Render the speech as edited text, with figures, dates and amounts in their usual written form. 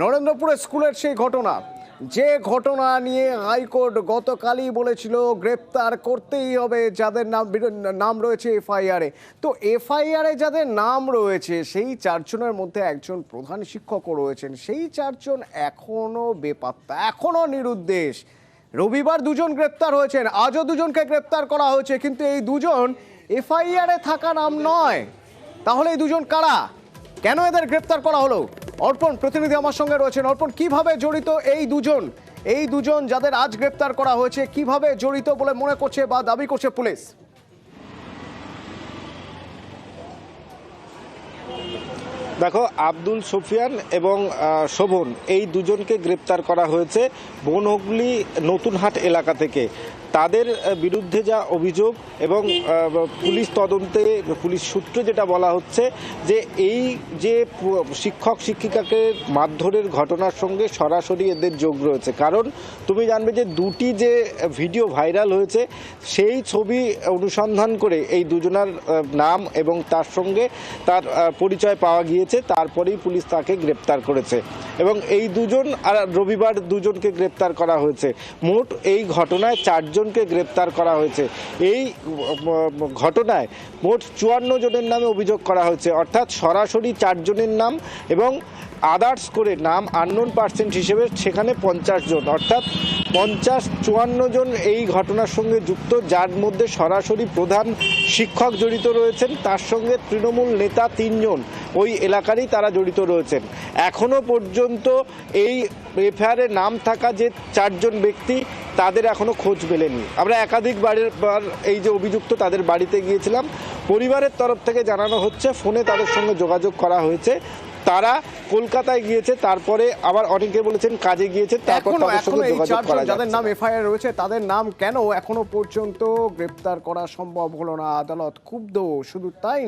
নরেন্দ্রপুরে স্কুলের সেই ঘটনা, যে ঘটনা নিয়ে হাইকোর্ট গতকালই বলেছিল গ্রেপ্তার করতেই হবে যাদের নাম রয়েছে এফআইআরে। তো এফআইআরে যাদের নাম রয়েছে সেই চারজনের মধ্যে একজন প্রধান শিক্ষকও রয়েছেন, সেই চারজন এখনো বেপাত্তা, এখনো নিরুদ্দেশ। রবিবার দুজন গ্রেপ্তার হয়েছেন, আজও দুজনকে গ্রেপ্তার করা হয়েছে, কিন্তু এই দুজন এফআইআরে থাকা নাম নয়। তাহলে এই দুজন কারা, কেন এদের গ্রেপ্তার করা হলো? অর্পণ প্রতিনিধি আমার সঙ্গে রয়েছেন। অর্পণ, কিভাবে জড়িত এই দুজন যাদের আজ গ্রেপ্তার করা হয়েছে, কিভাবে জড়িত বলে মনে করছে বা দাবি করছে পুলিশ? দেখো, আব্দুল সুফিয়ান এবং শোভন এই দুজনকে গ্রেপ্তার করা হয়েছে বনহুগলি নতুনহাট এলাকা থেকে। তাদের বিরুদ্ধে যা অভিযোগ এবং পুলিশ তদন্তে পুলিশ সূত্রে যেটা বলা হচ্ছে যে এই যে শিক্ষক শিক্ষিকাকে মারধরের ঘটনার সঙ্গে সরাসরি এদের যোগ রয়েছে। কারণ তুমি জানবে যে দুটি যে ভিডিও ভাইরাল হয়েছে সেই ছবি অনুসন্ধান করে এই দুজনার নাম এবং তার সঙ্গে তার পরিচয় পাওয়া গিয়েছে, তারপরেই পুলিশ তাকে গ্রেপ্তার করেছে এবং এই দুজন আর রবিবার দুজনকে গ্রেপ্তার করা হয়েছে। মোট এই ঘটনায় চারজনকে গ্রেপ্তার করা হয়েছে। এই ঘটনায় মোট 54 জনের নামে অভিযোগ করা হয়েছে, অর্থাৎ সরাসরি চারজনের নাম এবং আদার্স করে নাম আননোন পার্সন হিসেবে সেখানে 50 জন, অর্থাৎ 54 জন এই ঘটনার সঙ্গে যুক্ত, যার মধ্যে সরাসরি প্রধান শিক্ষক জড়িত রয়েছেন, তার সঙ্গে তৃণমূল নেতা 3 জন ওই এলাকারই তারা জড়িত রয়েছেন। এখনো পর্যন্ত এই এফআইআরে নাম থাকা যে 4 জন ব্যক্তি তাদের এখনো খোঁজ মেলেনি। আমরা একাধিকবার এই যে অভিযুক্ত তাদের বাড়িতে গিয়েছিলাম, পরিবারের তরফ থেকে জানানো হচ্ছে ফোনে তাদের সঙ্গে যোগাযোগ করা হয়েছে, তারা কলকাতায় গিয়েছে, তারপরে আবার অনেকে বলেছেন কাজে গিয়েছে, তারপর তাদের সঙ্গে যোগাযোগ করা যাচ্ছে। যাদের নাম এফআইআর রয়েছে তাদের নাম কেন এখনো পর্যন্ত গ্রেপ্তার করা সম্ভব হলো না? আদালত ক্ষুব্ধ। শুধু তাই